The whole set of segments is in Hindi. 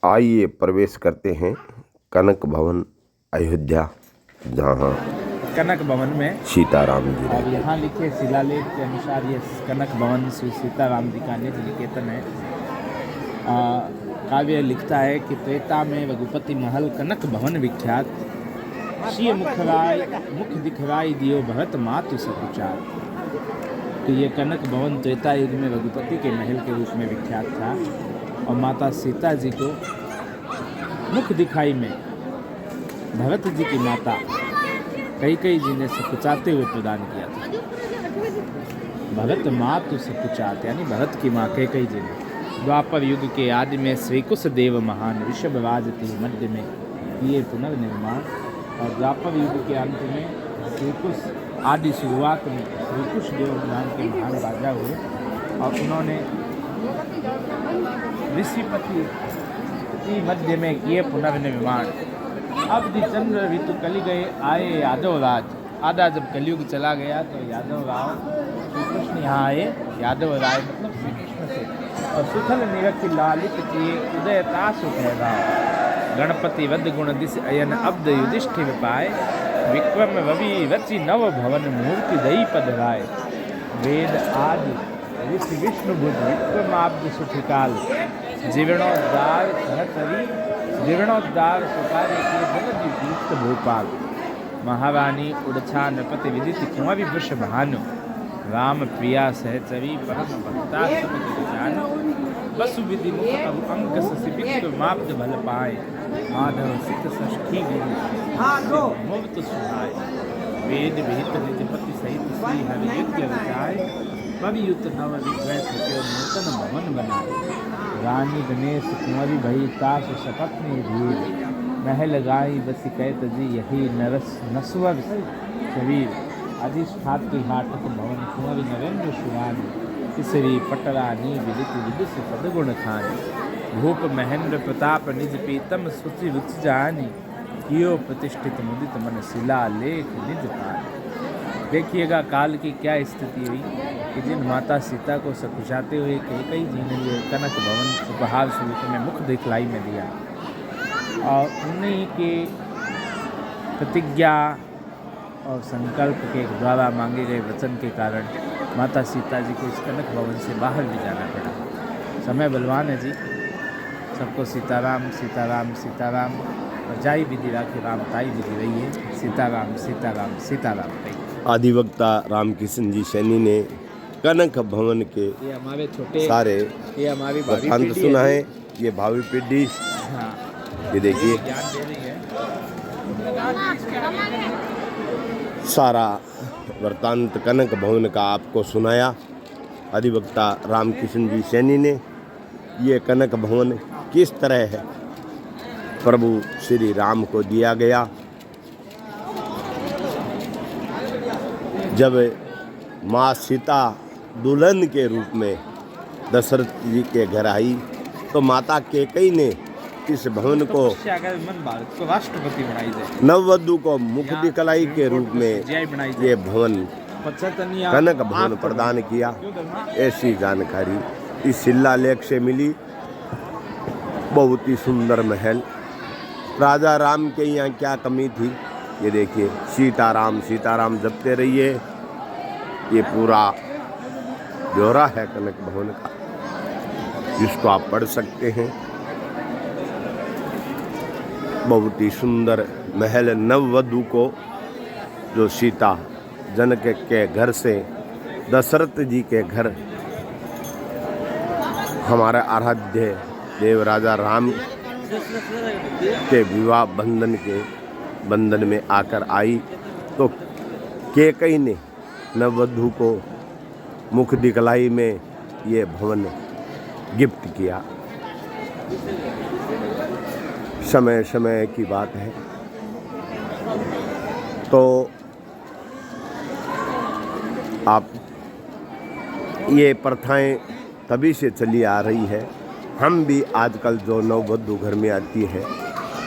आइए प्रवेश करते हैं कनक भवन अयोध्या, जहाँ कनक भवन में सीताराम जी और रहते। यहाँ लिखे शिलालेख के अनुसार ये कनक भवन श्री सीताराम जी का निज निकेतन है। काव्य लिखता है कि त्रेता में रघुपति महल कनक भवन विख्यात, सिय मुख दिखराई दियो भरत मातु सकुचार। तो ये कनक भवन त्रेता युग में रघुपति के महल के रूप में विख्यात था और माता सीता जी को मुख दिखाई में भरत जी की माता कैकेयी जी ने सकुचाते हुए प्रदान किया था। भरत मातु सकुचात यानी भरत की माँ कैकेयी जी ने द्वापर युग के आदि में श्रीकुश देव महान ऋषभराज थे मध्य में किए पुनर्निर्माण, और द्वापर युग के अंत में श्रीकुश आदि शुरुआत में श्रीकुश देव नाम के महान राजा हुए और उन्होंने ऋषिपति मध्य में किए पुनर्निर्माण। अब चंद्र ऋतु कली गए आए यादव राज। आधा जब कलयुग चला गया तो यादव राव श्री कृष्ण यहाँ आए। यादव राय मतलब श्री कृष्ण से और सुथल निरख लालित किए उदयता सुखैरा। गणपति वध गुण दिश अयन अब्द युधिष्ठिर पाए, विक्रम रवि रचि नव भवन मूर्ति दई पधराए। वेद आदि ऋषि विष्णु बुध विक्रमाब्द सुखिकाल, जीर्णोद्धार सहचरी जीर्णोद्धार सुकार्य के जगत युक्त भोपाल। महारानी उड़छा नृपति विदित कुंवरी वृष भानु, राम प्रिया सहचरी परम भक्ता सब जानु। बसु विधि मुख अभु अंक ससि विक्रमाब्द भल पाए, माधव सित षष्ठी गिरि मुक्त सुहाय। वेद विहित निजपति सहित श्री हरि यज्ञ रचाए, पवियुत नव विग्रह सत्यो नूतन भवन बनाए। रानी गणेश कुंवरी भई तासु सपत्नी धीर, महल गाई बस कैत जी यही नरस नस्वर शरीर। अधिष्ठात्री हाटक भवन कुंवरी नरेंद्र सुरानी, तिसरी पटरानी विदित विदिश सदगुण खानी। भूप महेंद्र प्रताप निज पीतम सुचि रुचि जानी, कियो प्रतिष्ठित मुदित मन शिला लेख निज पानी। देखिएगा काल की क्या स्थिति हुई कि जिन माता सीता को सकुचाते हुए कैकेयी जी ने ये कनक भवन उपहार स्वरूप में मुख दिखलाई में दिया और उन्हीं के प्रतिज्ञा और संकल्प के द्वारा मांगे गए वचन के कारण माता सीता जी को इस कनक भवन से बाहर भी जाना पड़ा। समय बलवान है जी, सबको सीताराम सीताराम सीताराम। और जाई विधि राखी राम ताई विधि रही है। सीताराम सीताराम सीताराम। आदिवक्ता रामकिशन जी सैनी ने कनक भवन के ये हमारे छोटे सारे ये हमारी वृत्तांत सुना है। ये भावी पीढ़ी हाँ ये देखिए ज्ञान दे रही है। सारा वृत्तांत कनक भवन का आपको सुनाया अधिवक्ता रामकिशन जी सैनी ने। ये कनक भवन किस तरह है प्रभु श्री राम को दिया गया। जब माँ सीता दुल्हन के रूप में दशरथ जी के घर आई तो माता कैकेयी ने इस भवन को राष्ट्रपति बनाई जाए, नववधु को मुख दिखलाई के रूप में ये भवन कनक भवन प्रदान किया। ऐसी जानकारी इस शिलालेख से मिली। बहुत ही सुंदर महल। राजा राम के यहाँ क्या कमी थी ये देखिए। सीताराम सीताराम जपते रहिए। ये पूरा ब्यौरा है कनक भवन का, जिसको आप पढ़ सकते हैं। बहुत ही सुंदर महल। नववधु को जो सीता जनक के घर से दशरथ जी के घर हमारे आराध्य देव राजा राम के विवाह बंधन में आकर आई तो कैकेयी ने नववधु को मुख दिखलाई में ये भवन गिफ्ट किया। समय समय की बात है। तो आप ये प्रथाएं तभी से चली आ रही है। हम भी आजकल जो नववधु घर में आती है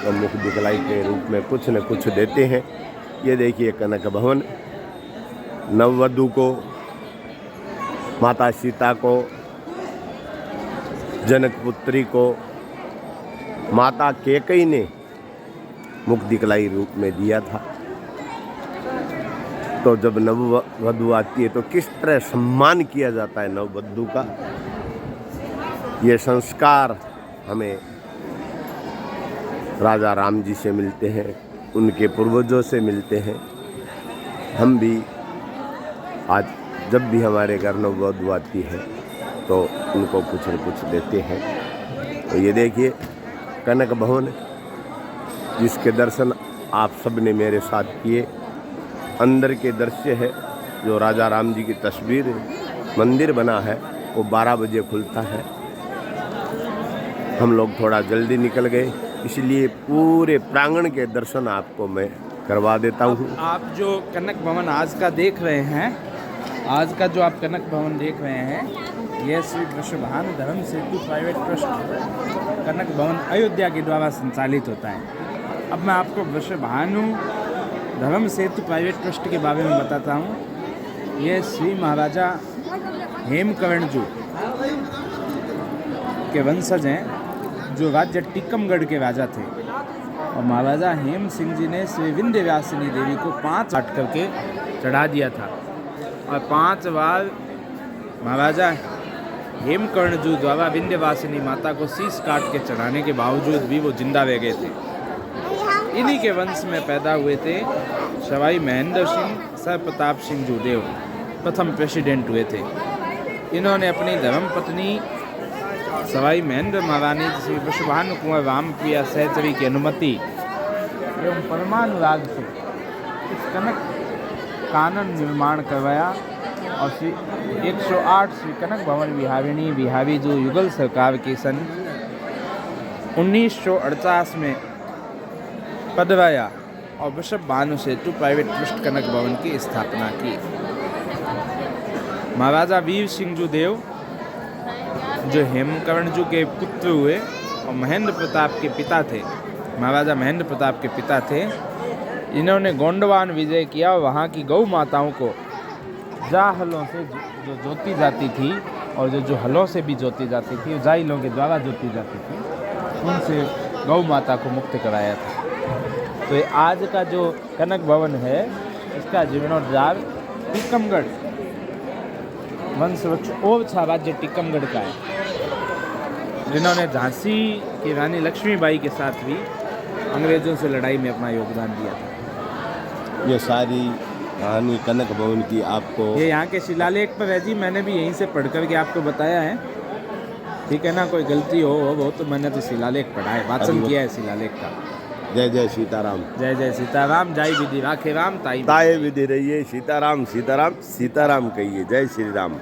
तो मुख दिखलाई के रूप में कुछ न कुछ देते हैं। ये देखिए कनक भवन। नववधु को माता सीता को जनक पुत्री को माता कैकेयी ने मुख दिखलाई रूप में दिया था। तो जब नववधू आती है तो किस तरह सम्मान किया जाता है नववधू का, ये संस्कार हमें राजा राम जी से मिलते हैं, उनके पूर्वजों से मिलते हैं। हम भी आज जब भी हमारे घर नववधू आती है तो उनको कुछ न कुछ देते हैं। तो ये देखिए कनक भवन, जिसके दर्शन आप सब ने मेरे साथ किए। अंदर के दृश्य है जो राजा राम जी की तस्वीर मंदिर बना है, वो 12 बजे खुलता है। हम लोग थोड़ा जल्दी निकल गए, इसलिए पूरे प्रांगण के दर्शन आपको मैं करवा देता हूँ। आप जो कनक भवन आज का देख रहे हैं, आज का जो आप कनक भवन देख रहे हैं, यह श्री वृषभानु धर्म सेतु प्राइवेट ट्रस्ट कनक भवन अयोध्या के द्वारा संचालित होता है। अब मैं आपको वृषभानु धर्म सेतु प्राइवेट ट्रस्ट के बारे में बताता हूँ। यह श्री महाराजा हेमकरणजू के वंशज हैं, जो राज्य टीकमगढ़ के राजा थे। और महाराजा हेम सिंह जी ने श्री विंध्यवासिनी देवी को 5 काट करके चढ़ा दिया था, और 5 बार महाराजा हेमकरणजू द्वारा विंध्यवासिनी माता को शीश काट के चढ़ाने के बावजूद भी वो जिंदा रह गए थे। इन्हीं के वंश में पैदा हुए थे सवाई महेंद्र सिंह सर प्रताप सिंह जूदेव, प्रथम प्रेसिडेंट हुए थे। इन्होंने अपनी धर्म पत्नी सवाई महेंद्र महारानी श्री वृषभानु कुंवर रामप्रिया सहचरी की अनुमति एवं परमानुराग से इस कनक कानन निर्माण करवाया, और श्री 108 श्री कनक भवन विहारिणी बिहारी जो युगल सरकार के सन 1948 में पदवाया और वृषभानु सेतु प्राइवेट ट्रस्ट कनक भवन की स्थापना की। महाराजा वीर सिंह देव जो हेमकरणजू के पुत्र हुए और महेंद्र प्रताप के पिता थे, महाराजा महेंद्र प्रताप के पिता थे, इन्होंने गोंडवान विजय किया और वहाँ की गौ माताओं को जा हलों से जो जोती जाती थी, और जो हलों से भी जोती जाती थी, जाइलों के द्वारा जोती जाती थी, उनसे गौ माता को मुक्त कराया था। तो ये आज का जो कनक भवन है, इसका जीर्णोद्धार टीकमगढ़ वंशवृक्ष ओरछा राज्य टीकमगढ़ का है, जिन्होंने झांसी की रानी लक्ष्मीबाई के साथ भी अंग्रेजों से लड़ाई में अपना योगदान दिया था। ये सारी कहानी कनक भवन की आपको ये यहाँ के शिलालेख पर है जी, मैंने भी यहीं से पढ़ कर के आपको बताया है, ठीक है ना। कोई गलती हो वो तो मैंने तो शिलालेख पढ़ा है, वाचन किया है शिलालेख का। जय जय सीताराम, जय जय सीताराम, जय विधि राखे राम, ताई ताए विधि रहिए, सीताराम सीताराम सीताराम कहिए, जय श्री राम।